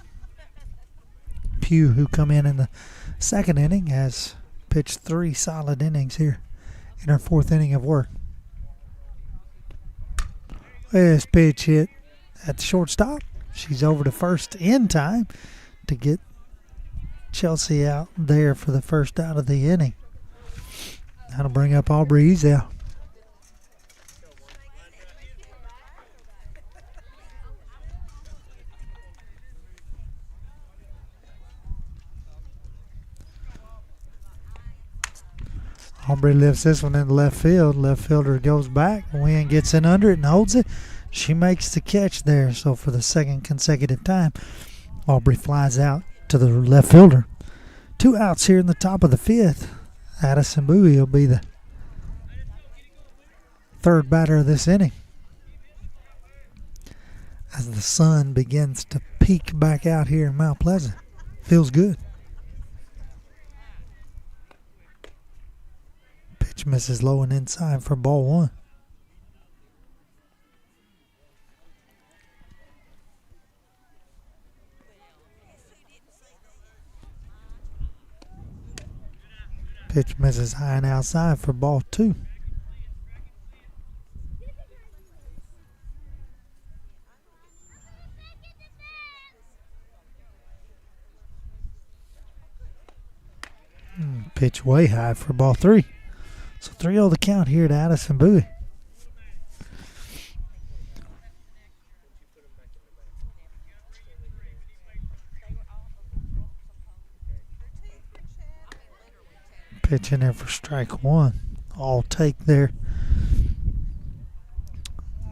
Pugh, who come in the second inning, has pitched 3 solid innings here in her 4th inning of work. This pitch hit at the shortstop. She's over to first in time to get Chelsea out there for the first out of the inning. That'll bring up Aubrey Ezel. Aubrey lifts this one in the left field. Left fielder goes back. Wynn gets in under it and holds it. She makes the catch there. So for the second consecutive time, Aubrey flies out to the left fielder. 2 outs here in the top of the 5th. Addison Bowie will be the 3rd batter of this inning, as the sun begins to peek back out here in Mount Pleasant. Feels good. Pitch misses low and inside for ball 1. Pitch misses high and outside for ball 2. Pitch way high for ball 3. So 3-0 the count here to Addison Bowie. Pitch in there for strike 1. All take there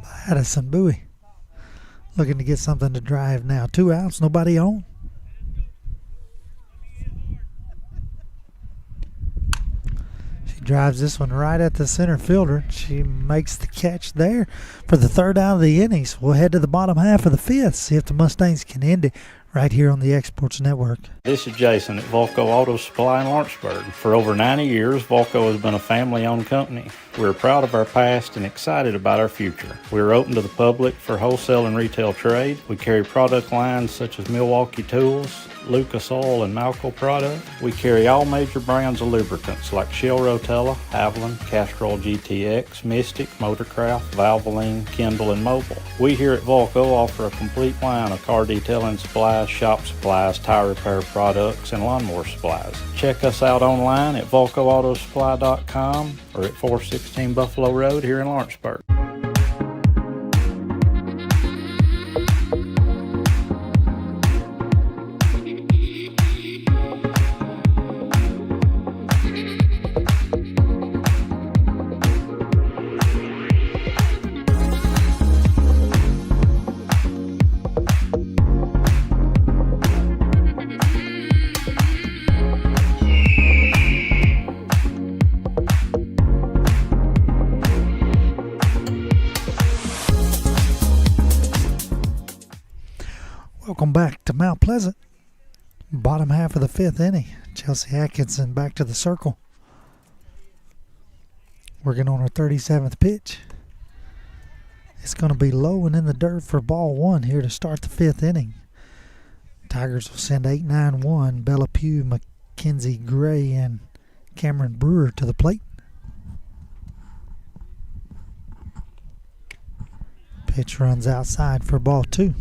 by Addison Bowie. Looking to get something to drive now. 2 outs, nobody on. Drives this one right at the center fielder. She makes the catch there for the 3rd out of the innings. We'll head to the bottom half of the 5th, see if the Mustangs can end it right here on the Exports Network. This is Jason at Volco Auto Supply in Lawrenceburg. For over 90 years, Volco has been a family-owned company. We're proud of our past and excited about our future. We're open to the public for wholesale and retail trade. We carry product lines such as Milwaukee Tools, Lucas Oil, and Malco product. We carry all major brands of lubricants like Shell Rotella, Avalon, Castrol GTX, Mystic, Motorcraft, Valvoline, Kindle, and Mobile. We here at Volco offer a complete line of car detailing supplies, shop supplies, tire repair products, and lawnmower supplies. Check us out online at VolcoAutosupply.com or at 416 Buffalo Road here in Lawrenceburg. Welcome back to Mount Pleasant. Bottom half of the 5th inning. Chelsea Atkinson back to the circle. Working on her 37th pitch. It's going to be low and in the dirt for ball 1 here to start the 5th inning. Tigers will send 8-9-1. Bella Pugh, Mackenzie Gray, and Cameron Brewer to the plate. Pitch runs outside for ball 2.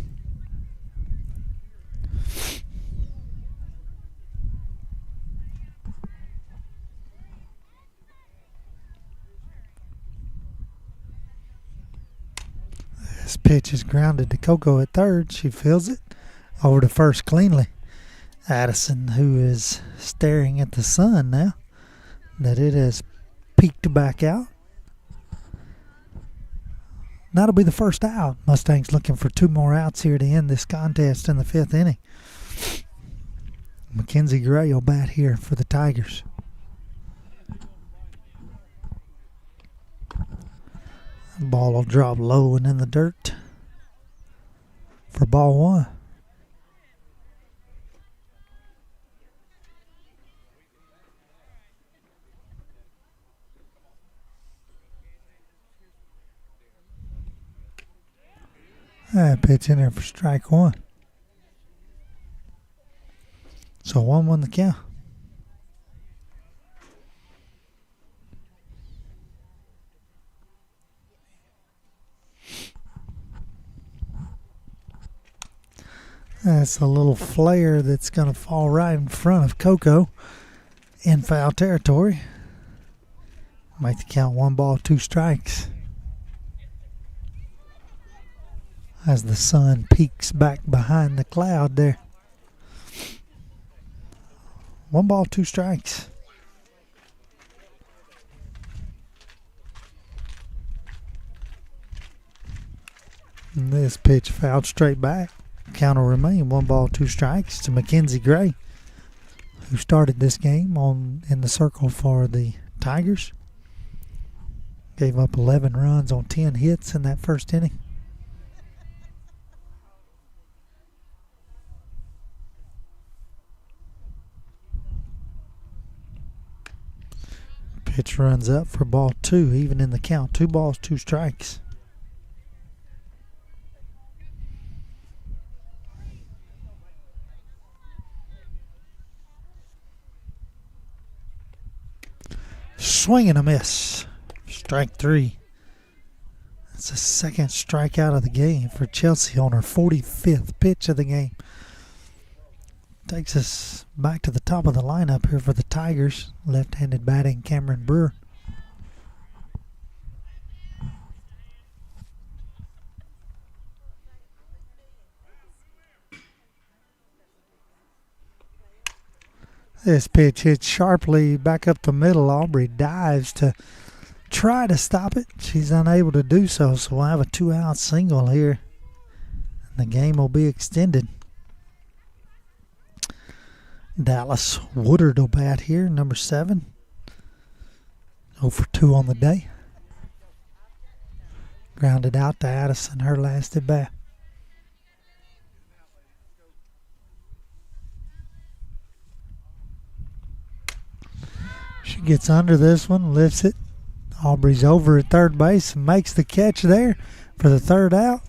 This pitch is grounded to Coco at third. She fields it over to first cleanly. Addison, who is staring at the sun now, that it has peeked back out. That'll be the first out. Mustangs looking for 2 more outs here to end this contest in the 5th inning. Mackenzie Gray will bat here for the Tigers. Ball will drop low and in the dirt for ball 1. Pitch in there for strike 1. So 1-1 the count. That's a little flare that's going to fall right in front of Coco in foul territory. Make the count 1 ball, 2 strikes. As the sun peeks back behind the cloud there. 1 ball, 2 strikes. And this pitch fouled straight back. Count will remain 1 ball, 2 strikes to Mackenzie Gray, who started this game in the circle for the Tigers. Gave up 11 runs on 10 hits in that first inning. Pitch runs up for ball 2, even in the count. 2 balls, 2 strikes. Swing and a miss. Strike 3. That's the second strikeout of the game for Chelsea on her 45th pitch of the game. Takes us back to the top of the lineup here for the Tigers. Left-handed batting, Cameron Brewer. This pitch hits sharply back up the middle. Aubrey dives to try to stop it. She's unable to do so, so we'll have a 2-out single here. And the game will be extended. Dallas Woodard will bat here, number 7. 0 for 2 on the day. Grounded out to Addison, her last at bat. She gets under this one, lifts it. Aubrey's over at third base and makes the catch there for the 3rd out.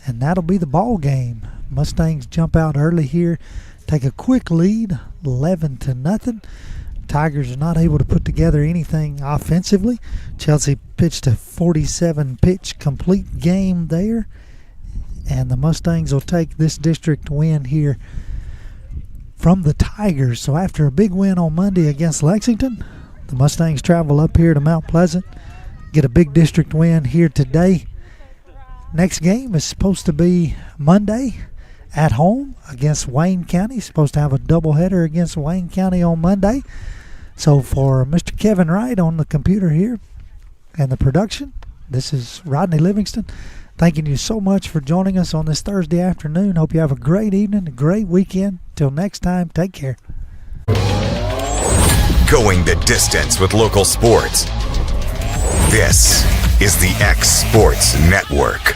And that'll be the ball game. Mustangs jump out early here, take a quick lead, 11-0. Tigers are not able to put together anything offensively. Chelsea pitched a 47-pitch complete game there. And the Mustangs will take this district win here from the Tigers. So after a big win on Monday against Lexington, the Mustangs travel up here to Mount Pleasant, get a big district win here today. Next game is supposed to be Monday at home against Wayne County. Supposed to have a doubleheader against Wayne County on Monday. So for Mr. Kevin Wright on the computer here and the production, this is Rodney Livingston. Thanking you so much for joining us on this Thursday afternoon. Hope you have a great evening, a great weekend. Till next time, take care. Going the distance with local sports. This is the X Sports Network.